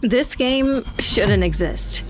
This game shouldn't exist.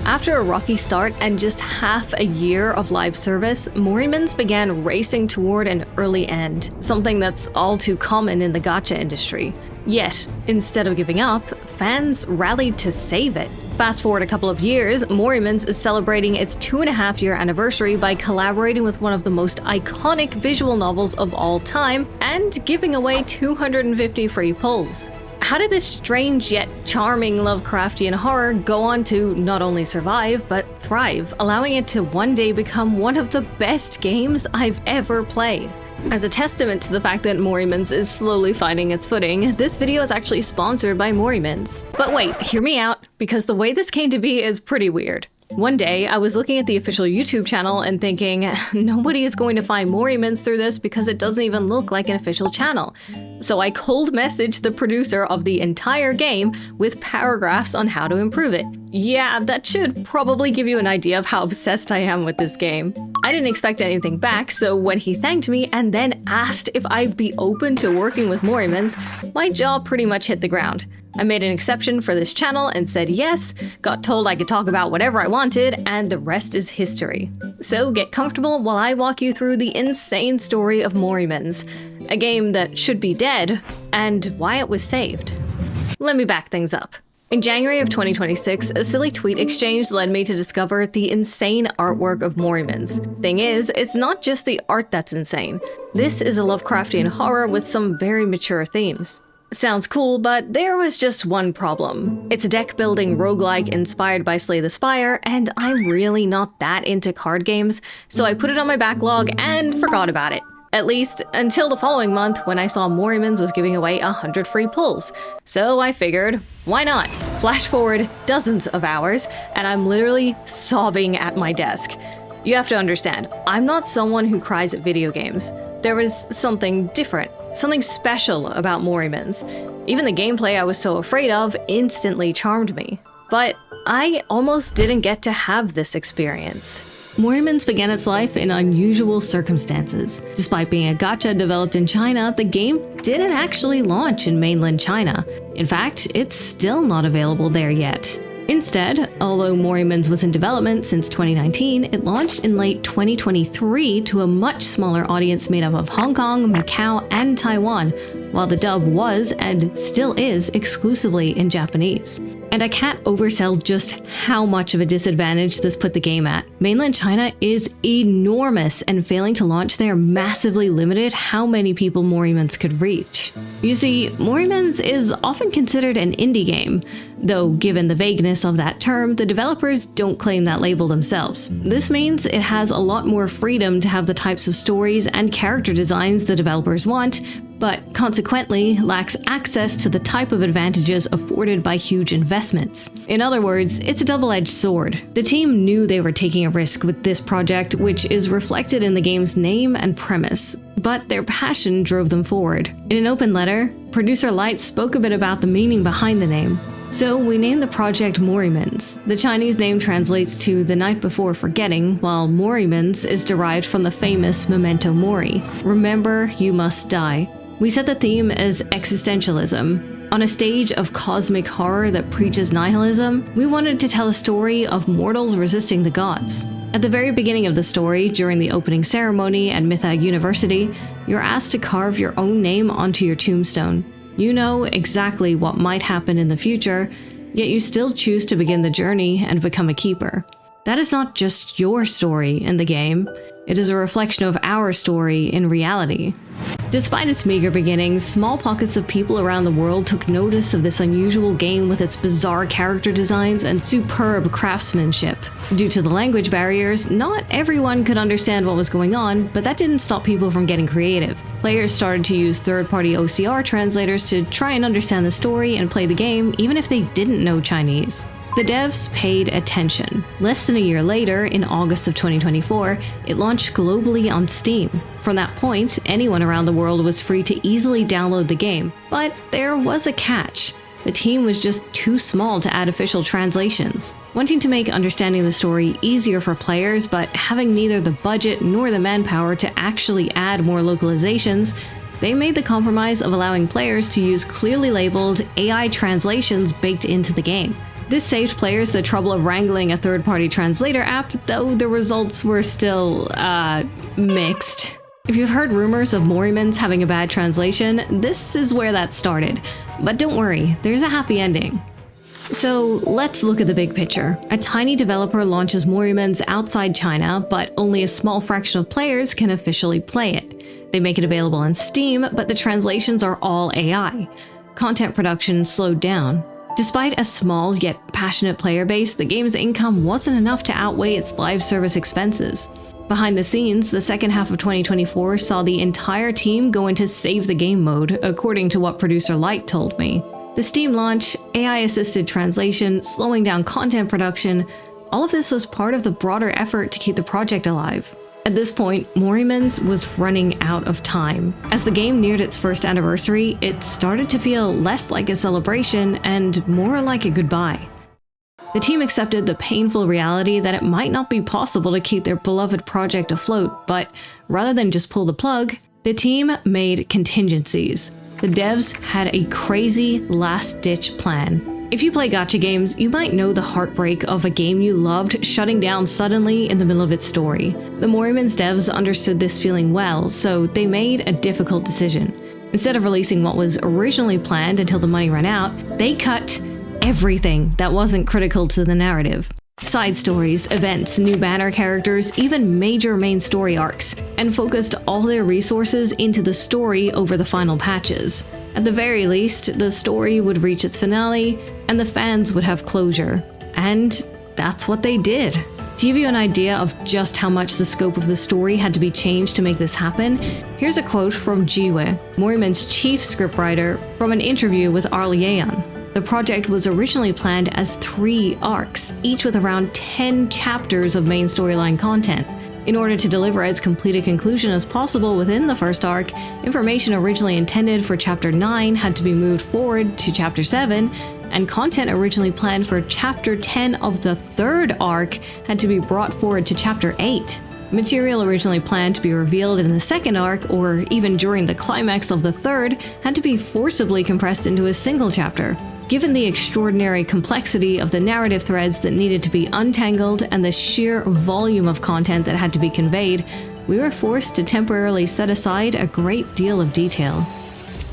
After a rocky start and just half a year of live service, Morimens began racing toward an early end, something that's all too common in the gacha industry. Yet, instead of giving up, fans rallied to save it. Fast forward a couple of years, Morimens is celebrating its 2.5-year anniversary by collaborating with one of the most iconic visual novels of all time and giving away 250 free pulls. How did this strange yet charming Lovecraftian horror go on to not only survive, but thrive, allowing it to one day become one of the best games I've ever played? As a testament to the fact that Morimens is slowly finding its footing, this video is actually sponsored by Morimens. But wait, hear me out, because the way this came to be is pretty weird. One day, I was looking at the official YouTube channel and thinking, nobody is going to find Morimens through this because it doesn't even look like an official channel. So I cold messaged the producer of the entire game with paragraphs on how to improve it. Yeah, that should probably give you an idea of how obsessed I am with this game. I didn't expect anything back, so when he thanked me and then asked if I'd be open to working with Morimens, my jaw pretty much hit the ground. I made an exception for this channel and said yes, got told I could talk about whatever I wanted, and the rest is history. So get comfortable while I walk you through the insane story of Morimens, a game that should be dead, and why it was saved. Let me back things up. In January of 2026, a silly tweet exchange led me to discover the insane artwork of Morimens. Thing is, it's not just the art that's insane. This is a Lovecraftian horror with some very mature themes. Sounds cool, but there was just one problem. It's a deck-building roguelike inspired by Slay the Spire, and I'm really not that into card games, so I put it on my backlog and forgot about it. At least, until the following month when I saw Morimens was giving away 100 free pulls. So I figured, why not? Flash forward dozens of hours, and I'm literally sobbing at my desk. You have to understand, I'm not someone who cries at video games. There was something different, something special about Morimens. Even the gameplay I was so afraid of instantly charmed me. But I almost didn't get to have this experience. Morimens began its life in unusual circumstances. Despite being a gacha developed in China, the game didn't actually launch in mainland China. In fact, it's still not available there yet. Instead, although Morimens was in development since 2019, it launched in late 2023 to a much smaller audience made up of Hong Kong, Macau, and Taiwan, while the dub was, and still is, exclusively in Japanese. And I can't oversell just how much of a disadvantage this put the game at. Mainland China is enormous, and failing to launch there massively limited how many people Morimens could reach. You see, Morimens is often considered an indie game, though given the vagueness of that term, the developers don't claim that label themselves. This means it has a lot more freedom to have the types of stories and character designs the developers want, but consequently lacks access to the type of advantages afforded by huge investments. In other words, it's a double-edged sword. The team knew they were taking a risk with this project, which is reflected in the game's name and premise, but their passion drove them forward. In an open letter, producer Light spoke a bit about the meaning behind the name. So we named the project Morimens. The Chinese name translates to the night before forgetting, while Morimens is derived from the famous Memento Mori, remember you must die. We set the theme as existentialism. On a stage of cosmic horror that preaches nihilism, we wanted to tell a story of mortals resisting the gods. At the very beginning of the story, during the opening ceremony at Mythag University, you're asked to carve your own name onto your tombstone. You know exactly what might happen in the future, yet you still choose to begin the journey and become a keeper. That is not just your story in the game, it is a reflection of our story in reality. Despite its meager beginnings, small pockets of people around the world took notice of this unusual game with its bizarre character designs and superb craftsmanship. Due to the language barriers, not everyone could understand what was going on, but that didn't stop people from getting creative. Players started to use third-party OCR translators to try and understand the story and play the game, even if they didn't know Chinese. The devs paid attention. Less than a year later, in August of 2024, it launched globally on Steam. From that point, anyone around the world was free to easily download the game. But there was a catch. The team was just too small to add official translations. Wanting to make understanding the story easier for players, but having neither the budget nor the manpower to actually add more localizations, they made the compromise of allowing players to use clearly labeled AI translations baked into the game. This saved players the trouble of wrangling a third-party translator app, though the results were still, mixed. If you've heard rumors of Morimens having a bad translation, this is where that started. But don't worry, there's a happy ending. So let's look at the big picture. A tiny developer launches Morimens outside China, but only a small fraction of players can officially play it. They make it available on Steam, but the translations are all AI. Content production slowed down. Despite a small yet passionate player base, the game's income wasn't enough to outweigh its live service expenses. Behind the scenes, the second half of 2024 saw the entire team go into save the game mode, according to what producer Light told me. The Steam launch, AI-assisted translation, slowing down content production, all of this was part of the broader effort to keep the project alive. At this point, Morimens was running out of time. As the game neared its first anniversary, it started to feel less like a celebration and more like a goodbye. The team accepted the painful reality that it might not be possible to keep their beloved project afloat, but rather than just pull the plug, the team made contingencies. The devs had a crazy last-ditch plan. If you play gacha games, you might know the heartbreak of a game you loved shutting down suddenly in the middle of its story. The Morimens devs understood this feeling well, so they made a difficult decision. Instead of releasing what was originally planned until the money ran out, they cut everything that wasn't critical to the narrative. Side stories, events, new banner characters, even major main story arcs, and focused all their resources into the story over the final patches. At the very least, the story would reach its finale, and the fans would have closure. And that's what they did. To give you an idea of just how much the scope of the story had to be changed to make this happen, here's a quote from Jiwei, Morimens' chief scriptwriter, from an interview with Arlieon. The project was originally planned as 3 arcs, each with around 10 chapters of main storyline content. In order to deliver as complete a conclusion as possible within the first arc, information originally intended for Chapter 9 had to be moved forward to Chapter 7, and content originally planned for Chapter 10 of the third arc had to be brought forward to Chapter 8. Material originally planned to be revealed in the second arc, or even during the climax of the third, had to be forcibly compressed into a single chapter. Given the extraordinary complexity of the narrative threads that needed to be untangled and the sheer volume of content that had to be conveyed, we were forced to temporarily set aside a great deal of detail.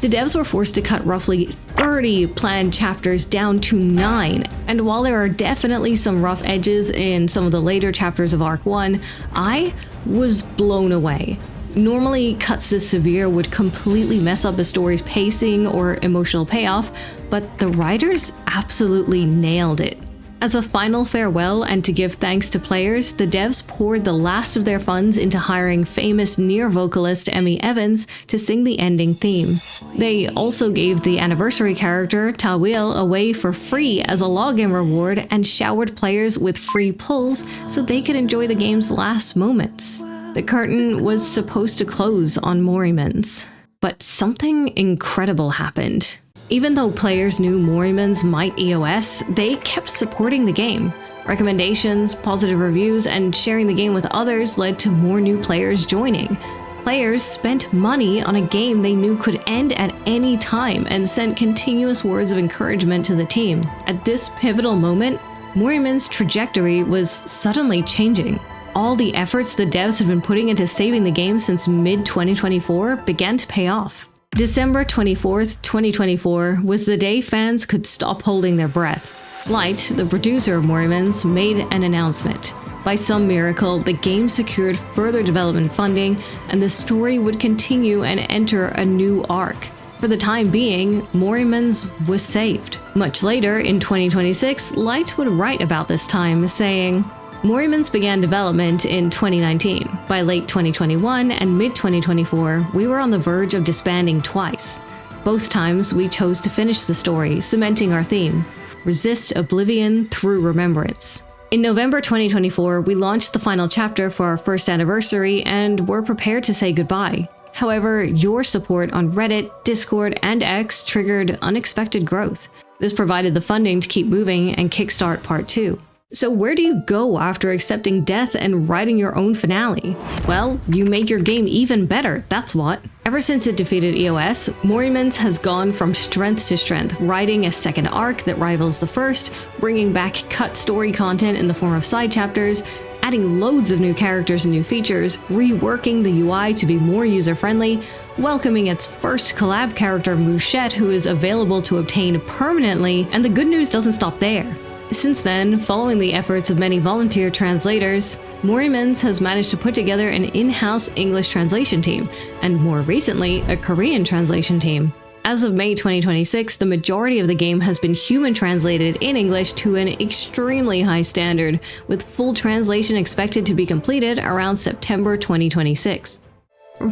The devs were forced to cut roughly 30 planned chapters down to 9, and while there are definitely some rough edges in some of the later chapters of Arc 1, I was blown away. Normally, cuts this severe would completely mess up a story's pacing or emotional payoff, but the writers absolutely nailed it. As a final farewell and to give thanks to players, the devs poured the last of their funds into hiring famous near vocalist Emmy Evans to sing the ending theme. They also gave the anniversary character, Tawil, away for free as a login reward and showered players with free pulls so they could enjoy the game's last moments. The curtain was supposed to close on Morimens, but something incredible happened. Even though players knew Morimens might EOS, they kept supporting the game. Recommendations, positive reviews, and sharing the game with others led to more new players joining. Players spent money on a game they knew could end at any time and sent continuous words of encouragement to the team. At this pivotal moment, Morimens' trajectory was suddenly changing. All the efforts the devs had been putting into saving the game since mid-2024 began to pay off. December 24th, 2024 was the day fans could stop holding their breath. Light, the producer of Morimens, made an announcement. By some miracle, the game secured further development funding, and the story would continue and enter a new arc. For the time being, Morimens was saved. Much later, in 2026, Light would write about this time, saying, Morimens began development in 2019. By late 2021 and mid-2024, we were on the verge of disbanding twice. Both times, we chose to finish the story, cementing our theme: resist oblivion through remembrance. In November 2024, we launched the final chapter for our first anniversary and were prepared to say goodbye. However, your support on Reddit, Discord, and X triggered unexpected growth. This provided the funding to keep moving and kickstart Part 2. So where do you go after accepting death and writing your own finale? Well, you make your game even better, that's what. Ever since it defeated EOS, Morimens has gone from strength to strength, writing a second arc that rivals the first, bringing back cut story content in the form of side chapters, adding loads of new characters and new features, reworking the UI to be more user-friendly, welcoming its first collab character Mouchette, who is available to obtain permanently, and the good news doesn't stop there. Since then, following the efforts of many volunteer translators, Morimens has managed to put together an in-house English translation team, and more recently, a Korean translation team. As of May 2026, the majority of the game has been human translated in English to an extremely high standard, with full translation expected to be completed around September 2026.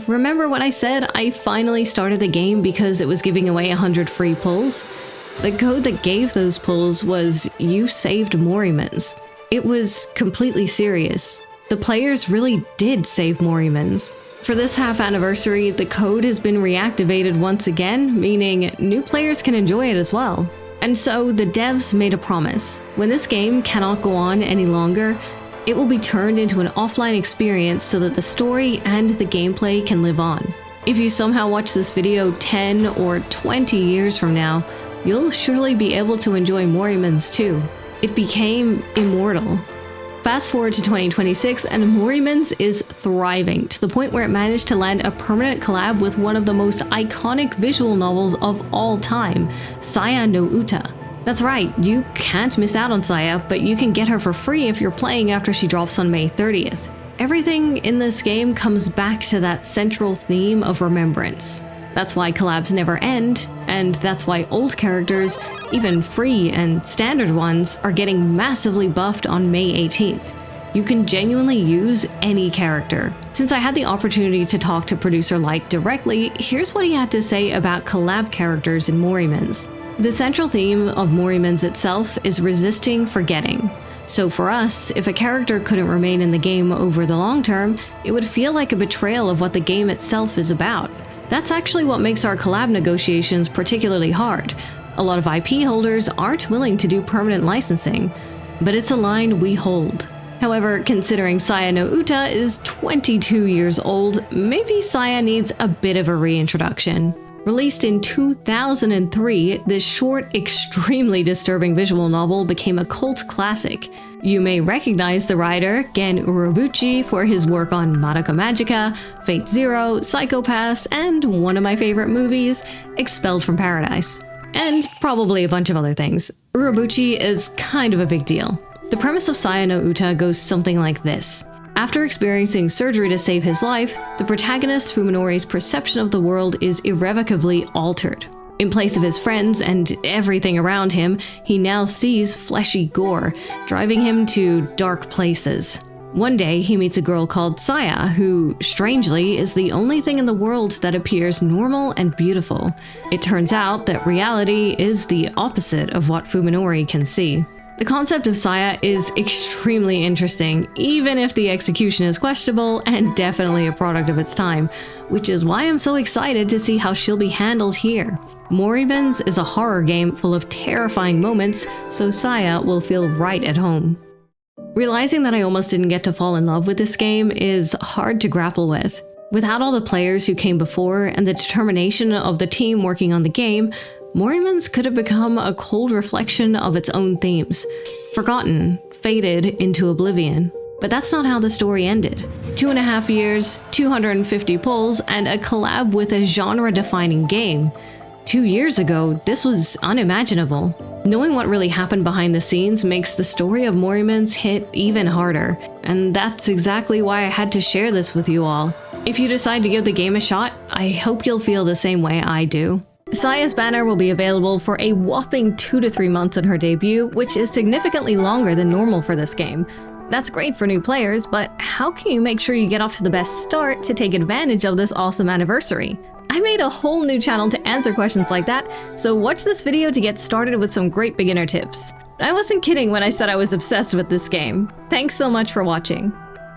Remember when I said I finally started the game because it was giving away 100 free pulls? The code that gave those pulls was "You saved Morimens." It was completely serious. The players really did save Morimens. For this half anniversary, the code has been reactivated once again, meaning new players can enjoy it as well. And so the devs made a promise. When this game cannot go on any longer, it will be turned into an offline experience so that the story and the gameplay can live on. If you somehow watch this video 10 or 20 years from now, you'll surely be able to enjoy Morimens too. It became immortal. Fast forward to 2026 and Morimens is thriving to the point where it managed to land a permanent collab with one of the most iconic visual novels of all time, Saya no Uta. That's right, you can't miss out on Saya, but you can get her for free if you're playing after she drops on May 30th. Everything in this game comes back to that central theme of remembrance. That's why collabs never end, and that's why old characters, even free and standard ones, are getting massively buffed on May 18th. You can genuinely use any character. Since I had the opportunity to talk to producer Light directly, here's what he had to say about collab characters in Morimens. The central theme of Morimens itself is resisting forgetting. So for us, if a character couldn't remain in the game over the long term, it would feel like a betrayal of what the game itself is about. That's actually what makes our collab negotiations particularly hard. A lot of IP holders aren't willing to do permanent licensing, but it's a line we hold. However, considering Saya no Uta is 22 years old, maybe Saya needs a bit of a reintroduction. Released in 2003, this short, extremely disturbing visual novel became a cult classic. You may recognize the writer Gen Urobuchi for his work on Madoka Magica, Fate Zero, Psycho-Pass, and one of my favorite movies, Expelled from Paradise. And probably a bunch of other things. Urobuchi is kind of a big deal. The premise of Saya no Uta goes something like this. After experiencing surgery to save his life, the protagonist Fuminori's perception of the world is irrevocably altered. In place of his friends and everything around him, he now sees fleshy gore, driving him to dark places. One day, he meets a girl called Saya, who, strangely, is the only thing in the world that appears normal and beautiful. It turns out that reality is the opposite of what Fuminori can see. The concept of Saya is extremely interesting, even if the execution is questionable and definitely a product of its time, which is why I'm so excited to see how she'll be handled here. Morimens is a horror game full of terrifying moments, so Saya will feel right at home. Realizing that I almost didn't get to fall in love with this game is hard to grapple with. Without all the players who came before and the determination of the team working on the game, Morimens could have become a cold reflection of its own themes, forgotten, faded into oblivion. But that's not how the story ended. 2.5 years, 250 pulls, and a collab with a genre-defining game. 2 years ago, this was unimaginable. Knowing what really happened behind the scenes makes the story of Morimens hit even harder, and that's exactly why I had to share this with you all. If you decide to give the game a shot, I hope you'll feel the same way I do. Saya's banner will be available for a whopping 2 to 3 months on her debut, which is significantly longer than normal for this game. That's great for new players, but how can you make sure you get off to the best start to take advantage of this awesome anniversary? I made a whole new channel to answer questions like that, so watch this video to get started with some great beginner tips. I wasn't kidding when I said I was obsessed with this game. Thanks so much for watching.